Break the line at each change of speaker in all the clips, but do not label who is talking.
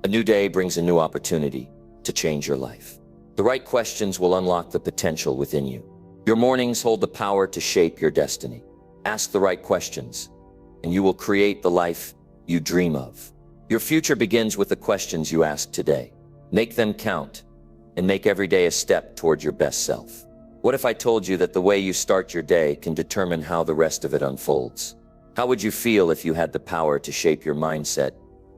A new day brings a new opportunity to change your life. The right questions will unlock the potential within you. Your mornings hold the power to shape your destiny. Ask the right questions, and you will create the life you dream of. Your future begins with the questions you ask today. Make them count, and make every day a step towards your best self. What if I told you that the way you start your day can determine how the rest of it unfolds? How would you feel if you had the power to shape your mindset,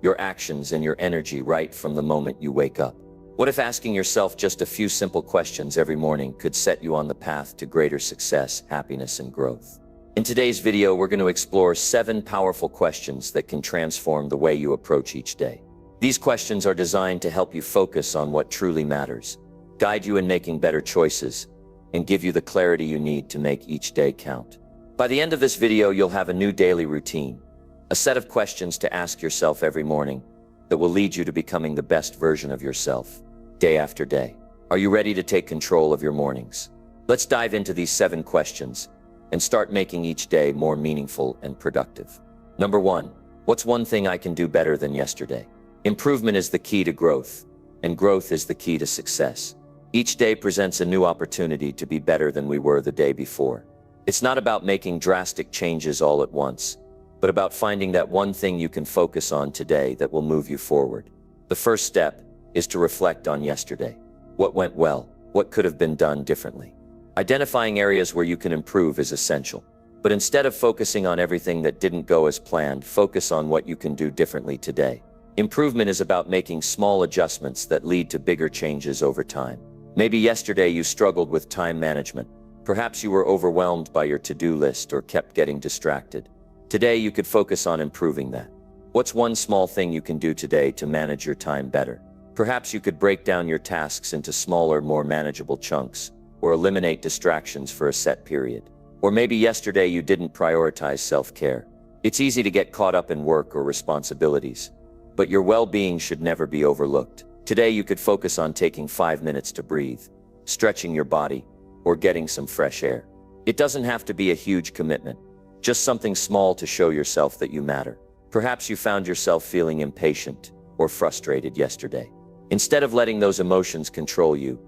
your actions, and your energy right from the moment you wake up? What if asking yourself just a few simple questions every morning could set you on the path to greater success, happiness, and growth? In today's video, we're going to explore 7 powerful questions that can transform the way you approach each day. These questions are designed to help you focus on what truly matters, guide you in making better choices, and give you the clarity you need to make each day count. By the end of this video, you'll have a new daily routine, a set of questions to ask yourself every morning that will lead you to becoming the best version of yourself, day after day. Are you ready to take control of your mornings? Let's dive into these 7 questions and start making each day more meaningful and productive. Number 1, what's one thing I can do better than yesterday? Improvement is the key to growth, and growth is the key to success. Each day presents a new opportunity to be better than we were the day before. It's not about making drastic changes all at once, but about finding that one thing you can focus on today that will move you forward. The first step is to reflect on yesterday. What went well? What could have been done differently? Identifying areas where you can improve is essential. But instead of focusing on everything that didn't go as planned, focus on what you can do differently today. Improvement is about making small adjustments that lead to bigger changes over time. Maybe yesterday you struggled with time management. Perhaps you were overwhelmed by your to-do list or kept getting distracted. Today you could focus on improving that. What's one small thing you can do today to manage your time better? Perhaps you could break down your tasks into smaller, more manageable chunks, or eliminate distractions for a set period. Or maybe yesterday you didn't prioritize self-care. It's easy to get caught up in work or responsibilities, but your well-being should never be overlooked. Today you could focus on taking 5 minutes to breathe, stretching your body, or getting some fresh air. It doesn't have to be a huge commitment, just something small to show yourself that you matter. Perhaps you found yourself feeling impatient or frustrated yesterday. Instead of letting those emotions control you,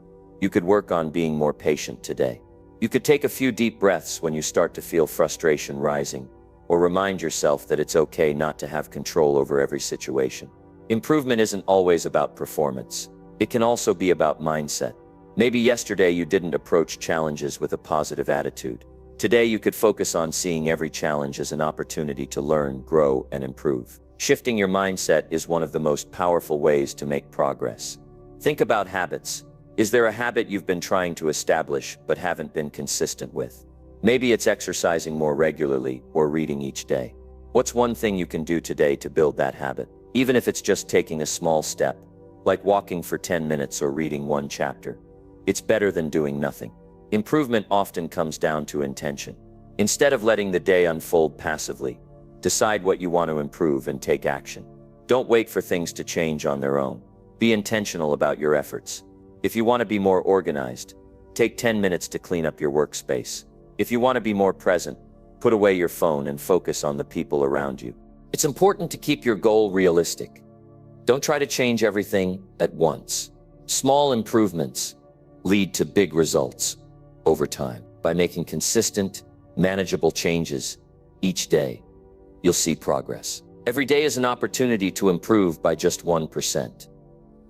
you could work on being more patient today. You could take a few deep breaths when you start to feel frustration rising, or remind yourself that it's okay not to have control over every situation. Improvement isn't always about performance. It can also be about mindset. Maybe yesterday you didn't approach challenges with a positive attitude. Today you could focus on seeing every challenge as an opportunity to learn, grow, and improve. Shifting your mindset is one of the most powerful ways to make progress. Think about habits. Is there a habit you've been trying to establish but haven't been consistent with? Maybe it's exercising more regularly or reading each day. What's one thing you can do today to build that habit? Even if it's just taking a small step, like walking for 10 minutes or reading 1 chapter. It's better than doing nothing. Improvement often comes down to intention. Instead of letting the day unfold passively, decide what you want to improve and take action. Don't wait for things to change on their own. Be intentional about your efforts. If you want to be more organized, take 10 minutes to clean up your workspace. If you want to be more present, put away your phone and focus on the people around you. It's important to keep your goal realistic. Don't try to change everything at once. Small improvements lead to big results over time. By making consistent, manageable changes each day, you'll see progress. Every day is an opportunity to improve by just 1%.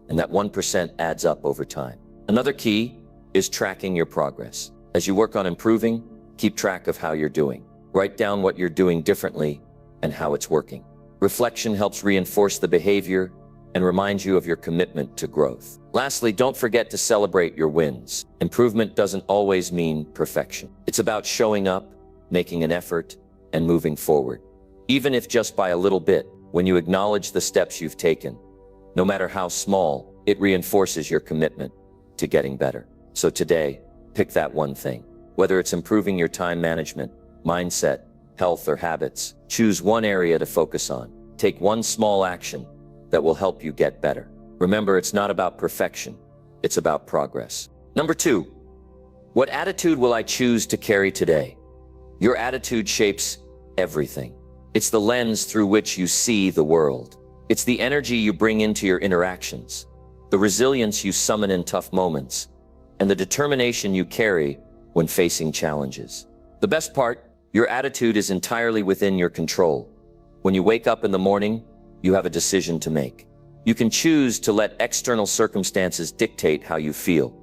And that 1% adds up over time. Another key is tracking your progress. As you work on improving, keep track of how you're doing. Write down what you're doing differently and how it's working. Reflection helps reinforce the behavior and reminds you of your commitment to growth. Lastly, don't forget to celebrate your wins. Improvement doesn't always mean perfection. It's about showing up, making an effort, and moving forward. Even if just by a little bit, when you acknowledge the steps you've taken, no matter how small, it reinforces your commitment to getting better. So today, pick that one thing. Whether it's improving your time management, mindset, health, or habits, choose one area to focus on. Take one small action that will help you get better. Remember, it's not about perfection, it's about progress. Number 2, what attitude will I choose to carry today? Your attitude shapes everything. It's the lens through which you see the world. It's the energy you bring into your interactions, the resilience you summon in tough moments, and the determination you carry when facing challenges. The best part, your attitude is entirely within your control. When you wake up in the morning, you have a decision to make. You can choose to let external circumstances dictate how you feel,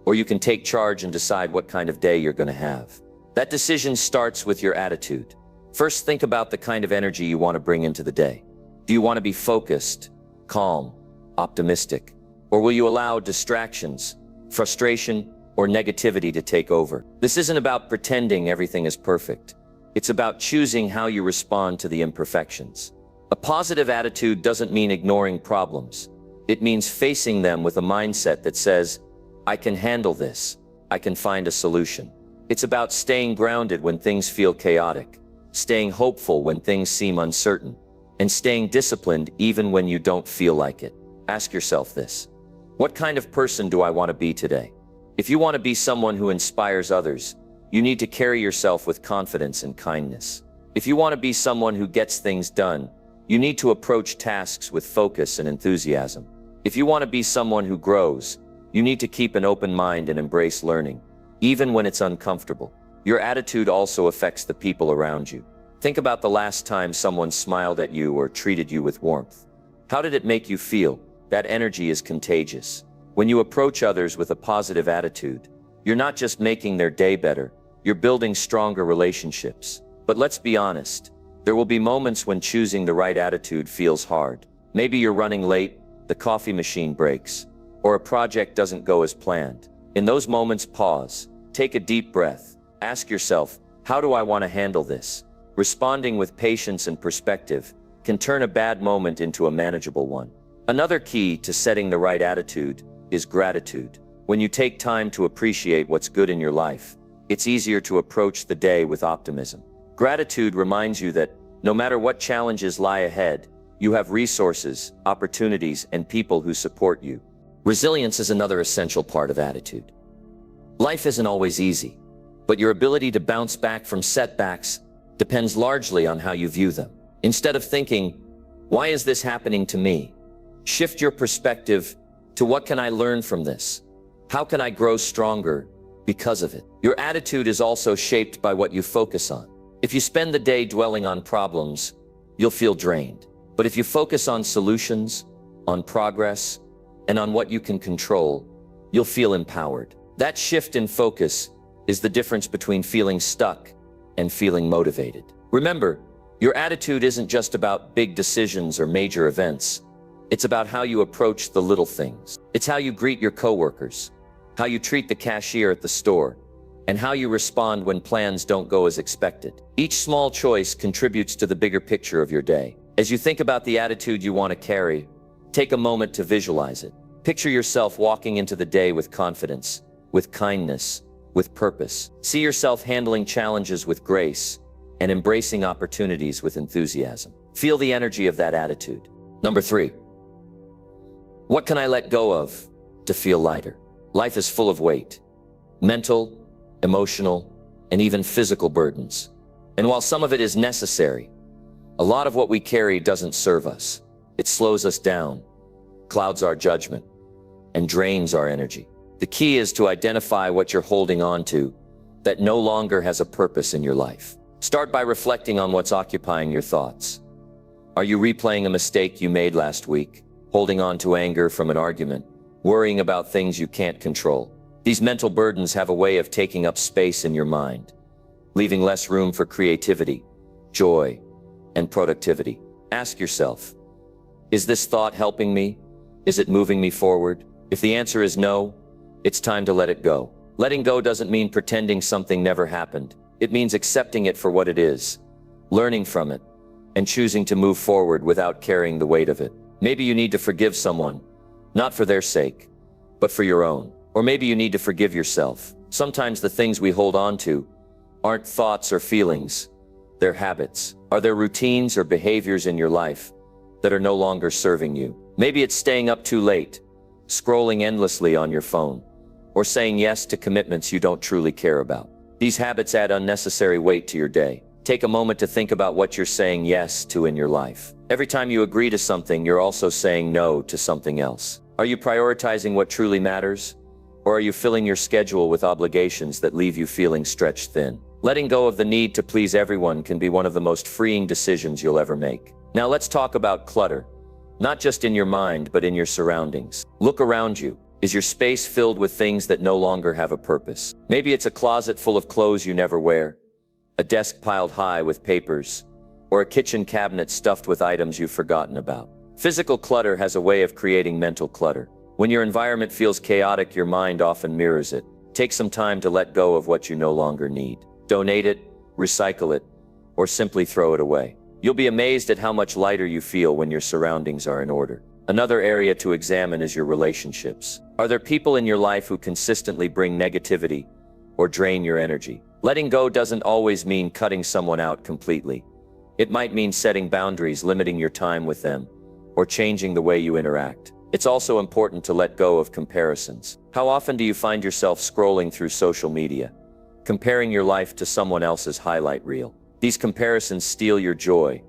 or you can take charge and decide what kind of day you're going to have. That decision starts with your attitude. First, think about the kind of energy you want to bring into the day. Do you want to be focused, calm, optimistic, or will you allow distractions, frustration, or negativity to take over? This isn't about pretending everything is perfect. It's about choosing how you respond to the imperfections. A positive attitude doesn't mean ignoring problems. It means facing them with a mindset that says, I can handle this. I can find a solution. It's about staying grounded when things feel chaotic, staying hopeful when things seem uncertain, and staying disciplined even when you don't feel like it. Ask yourself this: what kind of person do I want to be today? If you want to be someone who inspires others, you need to carry yourself with confidence and kindness. If you want to be someone who gets things done, you need to approach tasks with focus and enthusiasm. If you want to be someone who grows, you need to keep an open mind and embrace learning, even when it's uncomfortable. Your attitude also affects the people around you. Think about the last time someone smiled at you or treated you with warmth. How did it make you feel? That energy is contagious. When you approach others with a positive attitude, you're not just making their day better, you're building stronger relationships. But let's be honest, there will be moments when choosing the right attitude feels hard. Maybe you're running late, the coffee machine breaks, or a project doesn't go as planned. In those moments, pause, take a deep breath, ask yourself, how do I want to handle this? Responding with patience and perspective can turn a bad moment into a manageable one. Another key to setting the right attitude is gratitude. When you take time to appreciate what's good in your life, it's easier to approach the day with optimism. Gratitude reminds you that no matter what challenges lie ahead, you have resources, opportunities, and people who support you. Resilience is another essential part of attitude. Life isn't always easy, but your ability to bounce back from setbacks depends largely on how you view them. Instead of thinking, why is this happening to me? Shift your perspective to what can I learn from this? How can I grow stronger because of it? Your attitude is also shaped by what you focus on. If you spend the day dwelling on problems, you'll feel drained. But if you focus on solutions, on progress, and on what you can control, you'll feel empowered. That shift in focus is the difference between feeling stuck and feeling motivated. Remember, your attitude isn't just about big decisions or major events. It's about how you approach the little things. It's how you greet your coworkers, how you treat the cashier at the store, and how you respond when plans don't go as expected. Each small choice contributes to the bigger picture of your day. As you think about the attitude you want to carry, take a moment to visualize it. Picture yourself walking into the day with confidence, with kindness, with purpose. See yourself handling challenges with grace and embracing opportunities with enthusiasm. Feel the energy of that attitude. Number 3. What can I let go of to feel lighter? Life is full of weight, mental, emotional, and even physical burdens. And while some of it is necessary, a lot of what we carry doesn't serve us. It slows us down, clouds our judgment, and drains our energy. The key is to identify what you're holding on to that no longer has a purpose in your life. Start by reflecting on what's occupying your thoughts. Are you replaying a mistake you made last week, holding on to anger from an argument, worrying about things you can't control? These mental burdens have a way of taking up space in your mind, leaving less room for creativity, joy, and productivity. Ask yourself, is this thought helping me? Is it moving me forward? If the answer is no, it's time to let it go. Letting go doesn't mean pretending something never happened. It means accepting it for what it is, learning from it, and choosing to move forward without carrying the weight of it. Maybe you need to forgive someone, not for their sake, but for your own. Or maybe you need to forgive yourself. Sometimes the things we hold on to aren't thoughts or feelings, they're habits. Are there routines or behaviors in your life that are no longer serving you? Maybe it's staying up too late, scrolling endlessly on your phone, or saying yes to commitments you don't truly care about. These habits add unnecessary weight to your day. Take a moment to think about what you're saying yes to in your life. Every time you agree to something, you're also saying no to something else. Are you prioritizing what truly matters? Or are you filling your schedule with obligations that leave you feeling stretched thin? Letting go of the need to please everyone can be one of the most freeing decisions you'll ever make. Now let's talk about clutter. Not just in your mind, but in your surroundings. Look around you. Is your space filled with things that no longer have a purpose? Maybe it's a closet full of clothes you never wear, a desk piled high with papers, or a kitchen cabinet stuffed with items you've forgotten about. Physical clutter has a way of creating mental clutter. When your environment feels chaotic, your mind often mirrors it. Take some time to let go of what you no longer need. Donate it, recycle it, or simply throw it away. You'll be amazed at how much lighter you feel when your surroundings are in order. Another area to examine is your relationships. Are there people in your life who consistently bring negativity or drain your energy? Letting go doesn't always mean cutting someone out completely. It might mean setting boundaries, limiting your time with them, or changing the way you interact. It's also important to let go of comparisons. How often do you find yourself scrolling through social media, comparing your life to someone else's highlight reel? These comparisons steal your joy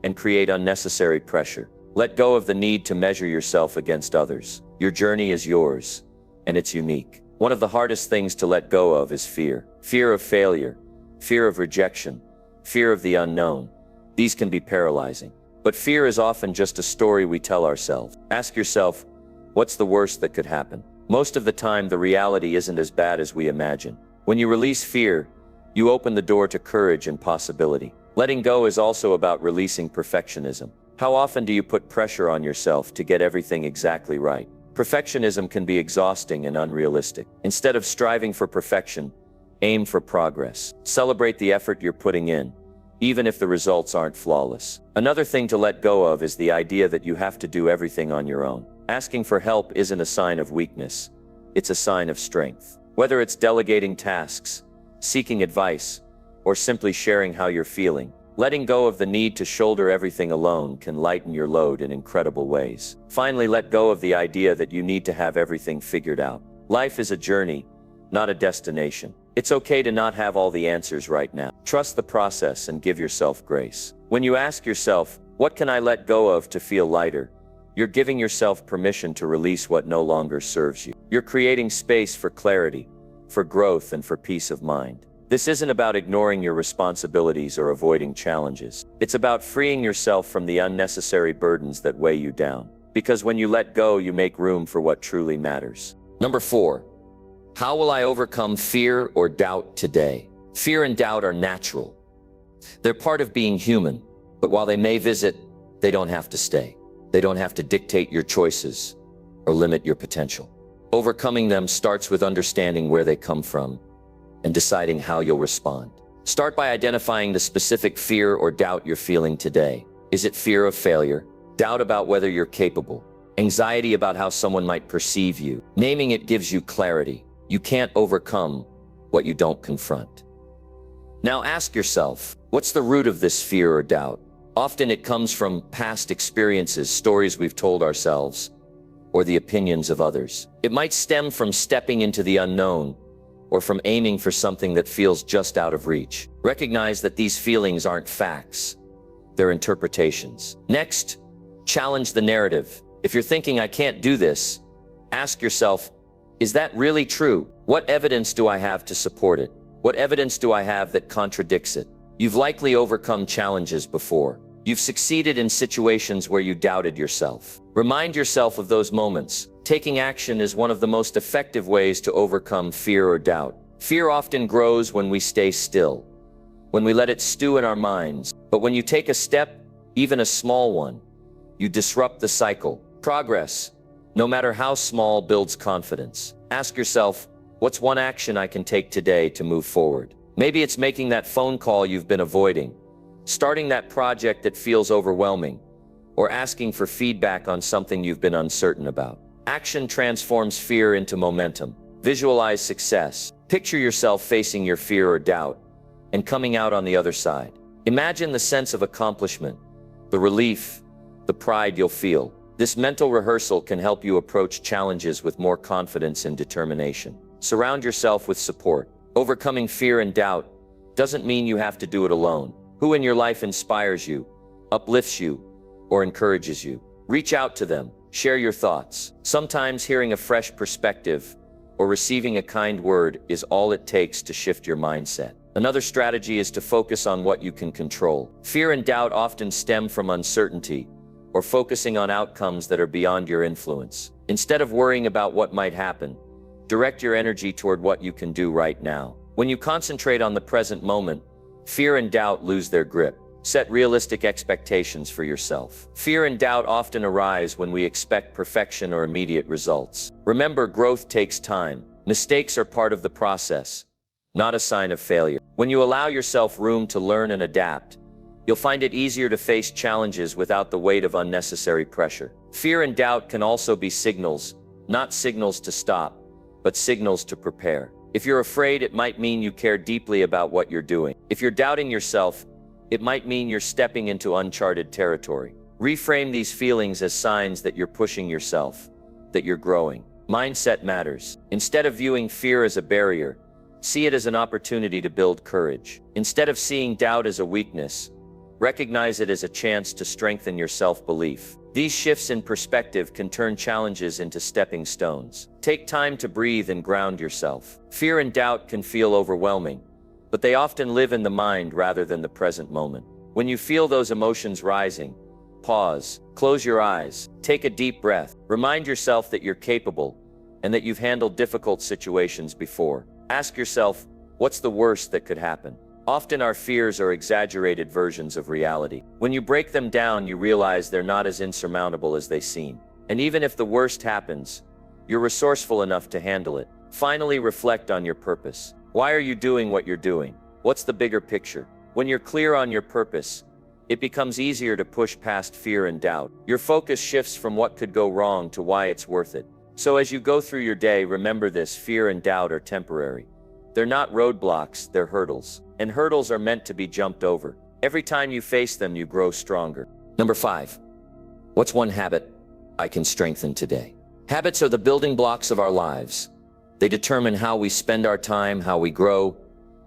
and create unnecessary pressure. Let go of the need to measure yourself against others. Your journey is yours, and it's unique. One of the hardest things to let go of is fear. Fear of failure, fear of rejection, fear of the unknown. These can be paralyzing. But fear is often just a story we tell ourselves. Ask yourself, what's the worst that could happen? Most of the time, the reality isn't as bad as we imagine. When you release fear, you open the door to courage and possibility. Letting go is also about releasing perfectionism. How often do you put pressure on yourself to get everything exactly right? Perfectionism can be exhausting and unrealistic. Instead of striving for perfection, aim for progress. Celebrate the effort you're putting in, even if the results aren't flawless. Another thing to let go of is the idea that you have to do everything on your own. Asking for help isn't a sign of weakness, it's a sign of strength. Whether it's delegating tasks, seeking advice, or simply sharing how you're feeling, letting go of the need to shoulder everything alone can lighten your load in incredible ways. Finally, let go of the idea that you need to have everything figured out. Life is a journey, not a destination. It's okay to not have all the answers right now. Trust the process and give yourself grace. When you ask yourself, what can I let go of to feel lighter? You're giving yourself permission to release what no longer serves you. You're creating space for clarity, for growth, and for peace of mind. This isn't about ignoring your responsibilities or avoiding challenges. It's about freeing yourself from the unnecessary burdens that weigh you down. Because when you let go, you make room for what truly matters. Number 4. How will I overcome fear or doubt today? Fear and doubt are natural. They're part of being human, but while they may visit, they don't have to stay. They don't have to dictate your choices or limit your potential. Overcoming them starts with understanding where they come from and deciding how you'll respond. Start by identifying the specific fear or doubt you're feeling today. Is it fear of failure? Doubt about whether you're capable? Anxiety about how someone might perceive you? Naming it gives you clarity. You can't overcome what you don't confront. Now ask yourself, what's the root of this fear or doubt? Often it comes from past experiences, stories we've told ourselves, or the opinions of others. It might stem from stepping into the unknown, or from aiming for something that feels just out of reach. Recognize that these feelings aren't facts, they're interpretations. Next, challenge the narrative. If you're thinking, I can't do this, ask yourself, is that really true? What evidence do I have to support it? What evidence do I have that contradicts it? You've likely overcome challenges before. You've succeeded in situations where you doubted yourself. Remind yourself of those moments. Taking action is one of the most effective ways to overcome fear or doubt. Fear often grows when we stay still, when we let it stew in our minds. But when you take a step, even a small one, you disrupt the cycle. Progress, no matter how small, builds confidence. Ask yourself, what's one action I can take today to move forward? Maybe it's making that phone call you've been avoiding, starting that project that feels overwhelming, or asking for feedback on something you've been uncertain about. Action transforms fear into momentum. Visualize success. Picture yourself facing your fear or doubt and coming out on the other side. Imagine the sense of accomplishment, the relief, the pride you'll feel. This mental rehearsal can help you approach challenges with more confidence and determination. Surround yourself with support. Overcoming fear and doubt doesn't mean you have to do it alone. Who in your life inspires you, uplifts you, or encourages you. Reach out to them, share your thoughts. Sometimes hearing a fresh perspective or receiving a kind word is all it takes to shift your mindset. Another strategy is to focus on what you can control. Fear and doubt often stem from uncertainty or focusing on outcomes that are beyond your influence. Instead of worrying about what might happen, direct your energy toward what you can do right now. When you concentrate on the present moment, fear and doubt lose their grip. Set realistic expectations for yourself. Fear and doubt often arise when we expect perfection or immediate results. Remember, growth takes time. Mistakes are part of the process, not a sign of failure. When you allow yourself room to learn and adapt, you'll find it easier to face challenges without the weight of unnecessary pressure. Fear and doubt can also be signals, not signals to stop, but signals to prepare. If you're afraid, it might mean you care deeply about what you're doing. If you're doubting yourself, it might mean you're stepping into uncharted territory. Reframe these feelings as signs that you're pushing yourself, that you're growing. Mindset matters. Instead of viewing fear as a barrier, see it as an opportunity to build courage. Instead of seeing doubt as a weakness, recognize it as a chance to strengthen your self-belief. These shifts in perspective can turn challenges into stepping stones. Take time to breathe and ground yourself. Fear and doubt can feel overwhelming, but they often live in the mind rather than the present moment. When you feel those emotions rising, pause, close your eyes, take a deep breath. Remind yourself that you're capable and that you've handled difficult situations before. Ask yourself, what's the worst that could happen? Often our fears are exaggerated versions of reality. When you break them down, you realize they're not as insurmountable as they seem. And even if the worst happens, you're resourceful enough to handle it. Finally, reflect on your purpose. Why are you doing what you're doing? What's the bigger picture? When you're clear on your purpose, it becomes easier to push past fear and doubt. Your focus shifts from what could go wrong to why it's worth it. So as you go through your day, remember this: fear and doubt are temporary. They're not roadblocks, they're hurdles. And hurdles are meant to be jumped over. Every time you face them, you grow stronger. Number 5. What's one habit I can strengthen today? Habits are the building blocks of our lives. They determine how we spend our time, how we grow,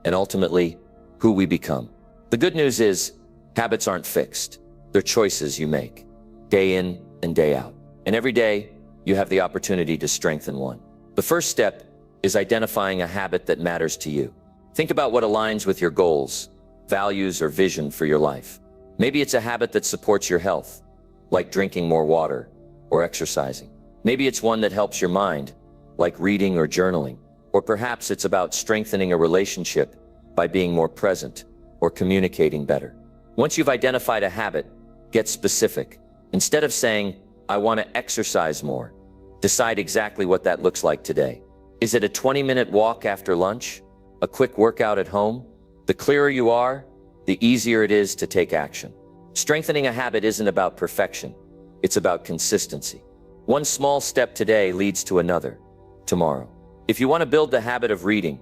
and ultimately, who we become. The good news is, habits aren't fixed. They're choices you make, day in and day out. And every day, you have the opportunity to strengthen one. The first step is identifying a habit that matters to you. Think about what aligns with your goals, values, or vision for your life. Maybe it's a habit that supports your health, like drinking more water or exercising. Maybe it's one that helps your mind, like reading or journaling. Or perhaps it's about strengthening a relationship by being more present or communicating better. Once you've identified a habit, get specific. Instead of saying, I want to exercise more, decide exactly what that looks like today. Is it a 20-minute walk after lunch? A quick workout at home? The clearer you are, the easier it is to take action. Strengthening a habit isn't about perfection. It's about consistency. One small step today leads to another tomorrow. If you want to build the habit of reading,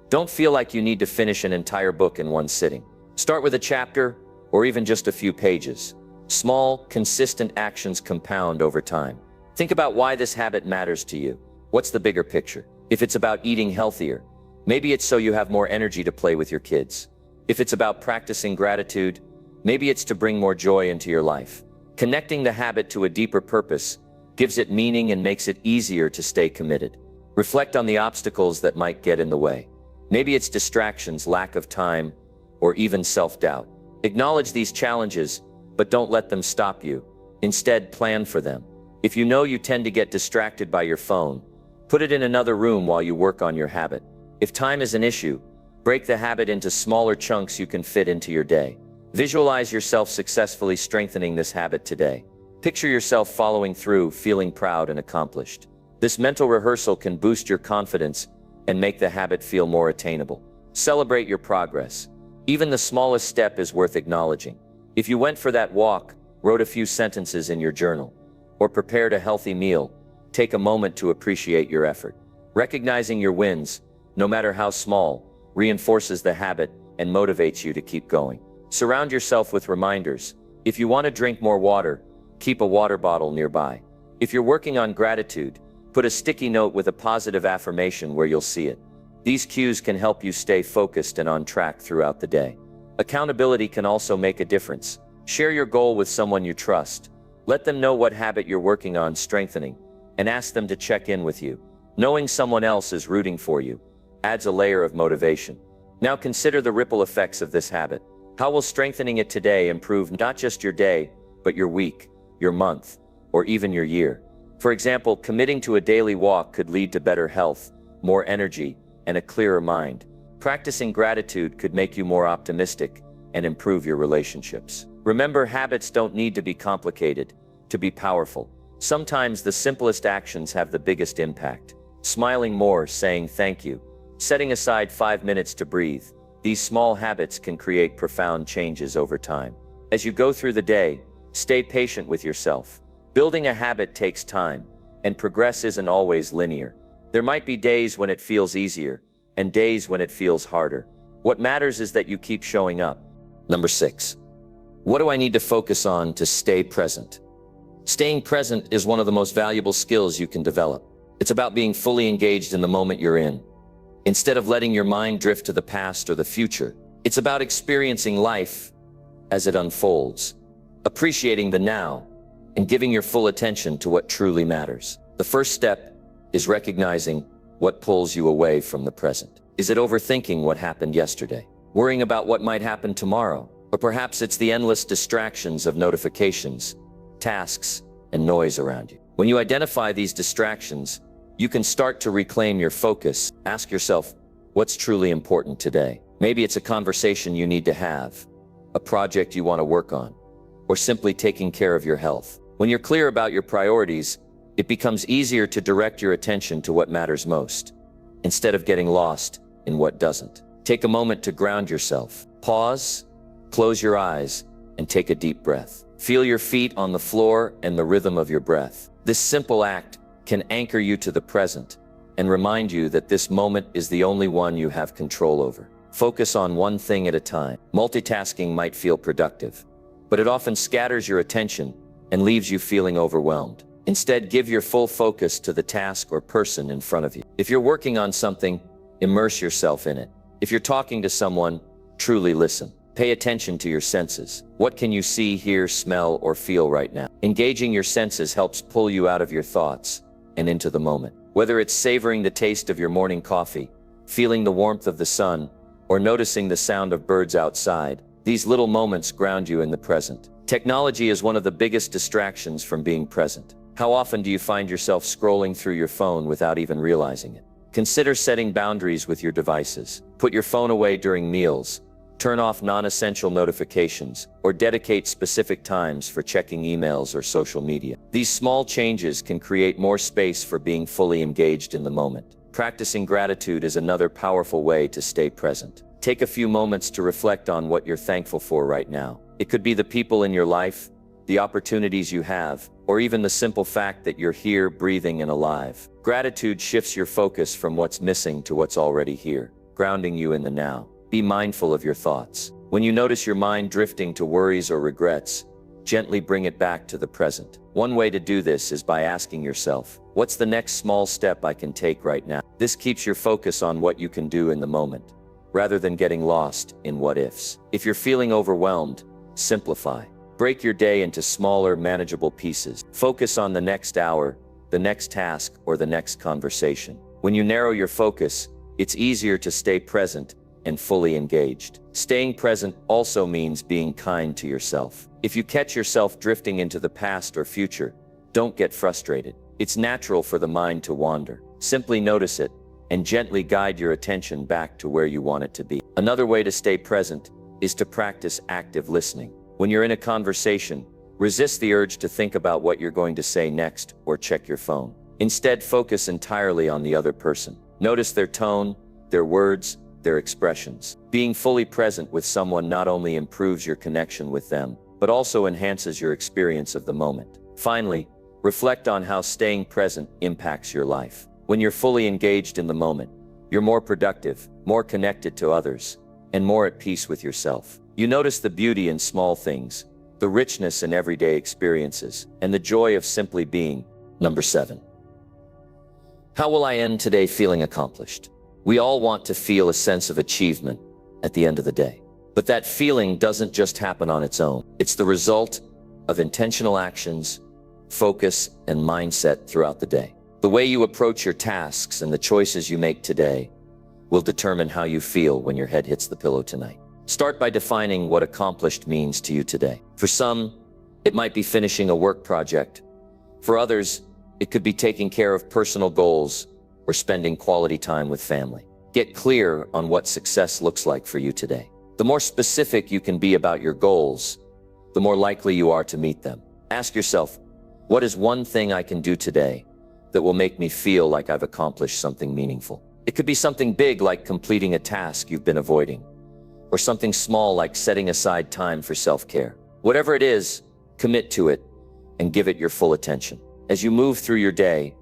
don't feel like you need to finish an entire book in one sitting. Start with a chapter or even just a few pages. Small, consistent actions compound over time. Think about why this habit matters to you. What's the bigger picture? If it's about eating healthier, maybe it's so you have more energy to play with your kids. If it's about practicing gratitude, maybe it's to bring more joy into your life. Connecting the habit to a deeper purpose gives it meaning and makes it easier to stay committed. Reflect on the obstacles that might get in the way. Maybe it's distractions, lack of time, or even self-doubt. Acknowledge these challenges, but don't let them stop you. Instead, plan for them. If you know you tend to get distracted by your phone, put it in another room while you work on your habit. If time is an issue, break the habit into smaller chunks you can fit into your day. Visualize yourself successfully strengthening this habit today. Picture yourself following through, feeling proud and accomplished. This mental rehearsal can boost your confidence and make the habit feel more attainable. Celebrate your progress. Even the smallest step is worth acknowledging. If you went for that walk, wrote a few sentences in your journal, or prepared a healthy meal, take a moment to appreciate your effort. Recognizing your wins, no matter how small, reinforces the habit and motivates you to keep going. Surround yourself with reminders. If you want to drink more water, keep a water bottle nearby. If you're working on gratitude, put a sticky note with a positive affirmation where you'll see it. These cues can help you stay focused and on track throughout the day. Accountability can also make a difference. Share your goal with someone you trust. Let them know what habit you're working on strengthening, and ask them to check in with you. Knowing someone else is rooting for you adds a layer of motivation. Now consider the ripple effects of this habit. How will strengthening it today improve not just your day, but your week, your month, or even your year? For example, committing to a daily walk could lead to better health, more energy, and a clearer mind. Practicing gratitude could make you more optimistic and improve your relationships. Remember, habits don't need to be complicated to be powerful. Sometimes the simplest actions have the biggest impact. Smiling more, saying thank you, setting aside 5 minutes to breathe. These small habits can create profound changes over time. As you go through the day, stay patient with yourself. Building a habit takes time, and progress isn't always linear. There might be days when it feels easier, and days when it feels harder. What matters is that you keep showing up. Number 6. What do I need to focus on to stay present? Staying present is one of the most valuable skills you can develop. It's about being fully engaged in the moment you're in. Instead of letting your mind drift to the past or the future, it's about experiencing life as it unfolds, appreciating the now, and giving your full attention to what truly matters. The first step is recognizing what pulls you away from the present. Is it overthinking what happened yesterday? Worrying about what might happen tomorrow? Or perhaps it's the endless distractions of notifications, tasks, and noise around you. When you identify these distractions, you can start to reclaim your focus. Ask yourself, what's truly important today? Maybe it's a conversation you need to have, a project you want to work on, or simply taking care of your health. When you're clear about your priorities, it becomes easier to direct your attention to what matters most, instead of getting lost in what doesn't. Take a moment to ground yourself. Pause, close your eyes, and take a deep breath. Feel your feet on the floor and the rhythm of your breath. This simple act can anchor you to the present and remind you that this moment is the only one you have control over. Focus on one thing at a time. Multitasking might feel productive, but it often scatters your attention and leaves you feeling overwhelmed. Instead, give your full focus to the task or person in front of you. If you're working on something, immerse yourself in it. If you're talking to someone, truly listen. Pay attention to your senses. What can you see, hear, smell, or feel right now? Engaging your senses helps pull you out of your thoughts and into the moment. Whether it's savoring the taste of your morning coffee, feeling the warmth of the sun, or noticing the sound of birds outside, these little moments ground you in the present. Technology is one of the biggest distractions from being present. How often do you find yourself scrolling through your phone without even realizing it? Consider setting boundaries with your devices. Put your phone away during meals, turn off non-essential notifications, or dedicate specific times for checking emails or social media. These small changes can create more space for being fully engaged in the moment. Practicing gratitude is another powerful way to stay present. Take a few moments to reflect on what you're thankful for right now. It could be the people in your life, the opportunities you have, or even the simple fact that you're here, breathing and alive. Gratitude shifts your focus from what's missing to what's already here, grounding you in the now. Be mindful of your thoughts. When you notice your mind drifting to worries or regrets, gently bring it back to the present. One way to do this is by asking yourself, what's the next small step I can take right now? This keeps your focus on what you can do in the moment, rather than getting lost in what ifs. If you're feeling overwhelmed, simplify. Break your day into smaller, manageable pieces. Focus on the next hour, the next task, or the next conversation. When you narrow your focus, it's easier to stay present and fully engaged. Staying present also means being kind to yourself. If you catch yourself drifting into the past or future, don't get frustrated. It's natural for the mind to wander. Simply notice it and gently guide your attention back to where you want it to be. Another way to stay present is to practice active listening. When you're in a conversation, resist the urge to think about what you're going to say next or check your phone. Instead, focus entirely on the other person. Notice their tone, their words, their expressions. Being fully present with someone not only improves your connection with them, but also enhances your experience of the moment. Finally, reflect on how staying present impacts your life. When you're fully engaged in the moment, you're more productive, more connected to others, and more at peace with yourself. You notice the beauty in small things, the richness in everyday experiences, and the joy of simply being. Number 7. How will I end today feeling accomplished? We all want to feel a sense of achievement at the end of the day. But that feeling doesn't just happen on its own. It's the result of intentional actions, focus, and mindset throughout the day. The way you approach your tasks and the choices you make today will determine how you feel when your head hits the pillow tonight. Start by defining what accomplished means to you today. For some, it might be finishing a work project. For others, it could be taking care of personal goals or spending quality time with family. Get clear on what success looks like for you today. The more specific you can be about your goals, the more likely you are to meet them. Ask yourself, what is one thing I can do today that will make me feel like I've accomplished something meaningful? It could be something big like completing a task you've been avoiding, or something small like setting aside time for self-care. Whatever it is, commit to it and give it your full attention. As you move through your day,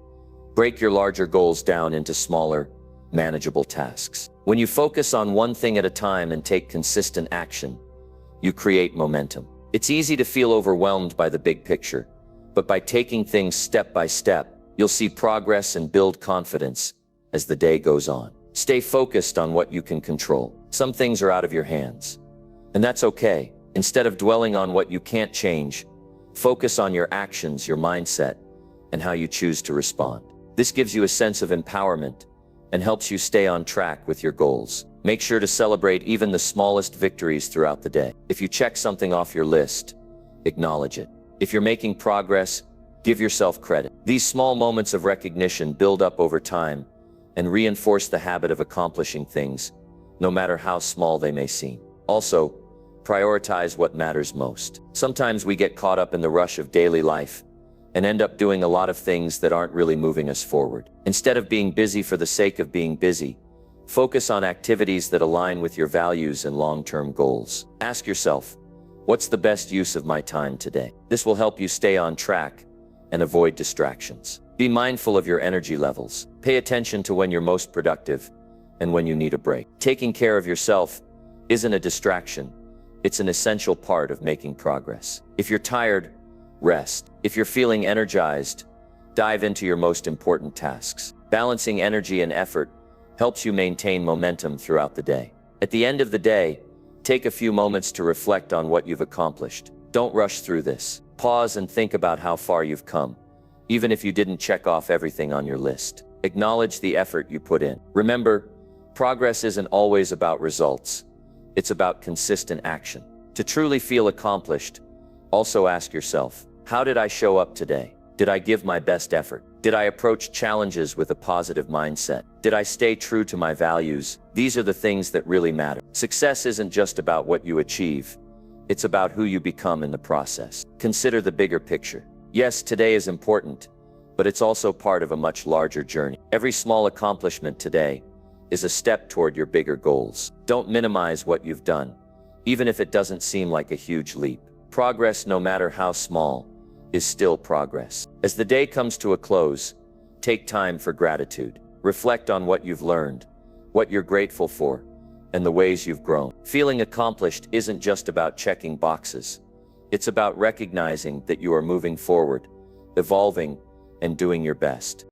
break your larger goals down into smaller, manageable tasks. When you focus on one thing at a time and take consistent action, you create momentum. It's easy to feel overwhelmed by the big picture, but by taking things step by step, you'll see progress and build confidence as the day goes on. Stay focused on what you can control. Some things are out of your hands, and that's okay. Instead of dwelling on what you can't change, focus on your actions, your mindset, and how you choose to respond. This gives you a sense of empowerment and helps you stay on track with your goals. Make sure to celebrate even the smallest victories throughout the day. If you check something off your list, acknowledge it. If you're making progress, give yourself credit. These small moments of recognition build up over time and reinforce the habit of accomplishing things, no matter how small they may seem. Also, prioritize what matters most. Sometimes we get caught up in the rush of daily life and end up doing a lot of things that aren't really moving us forward. Instead of being busy for the sake of being busy, focus on activities that align with your values and long-term goals. Ask yourself, what's the best use of my time today? This will help you stay on track and avoid distractions. Be mindful of your energy levels. Pay attention to when you're most productive and when you need a break. Taking care of yourself isn't a distraction. It's an essential part of making progress. If you're tired, rest. If you're feeling energized, dive into your most important tasks. Balancing energy and effort helps you maintain momentum throughout the day. At the end of the day, take a few moments to reflect on what you've accomplished. Don't rush through this. Pause and think about how far you've come, even if you didn't check off everything on your list. Acknowledge the effort you put in. Remember, progress isn't always about results. It's about consistent action. To truly feel accomplished, also ask yourself, how did I show up today? Did I give my best effort? Did I approach challenges with a positive mindset? Did I stay true to my values? These are the things that really matter. Success isn't just about what you achieve. It's about who you become in the process. Consider the bigger picture. Yes, today is important, but it's also part of a much larger journey. Every small accomplishment today is a step toward your bigger goals. Don't minimize what you've done, even if it doesn't seem like a huge leap. Progress, no matter how small, is still progress. As the day comes to a close, take time for gratitude. Reflect on what you've learned, what you're grateful for, and the ways you've grown. Feeling accomplished isn't just about checking boxes. It's about recognizing that you are moving forward, evolving, and doing your best.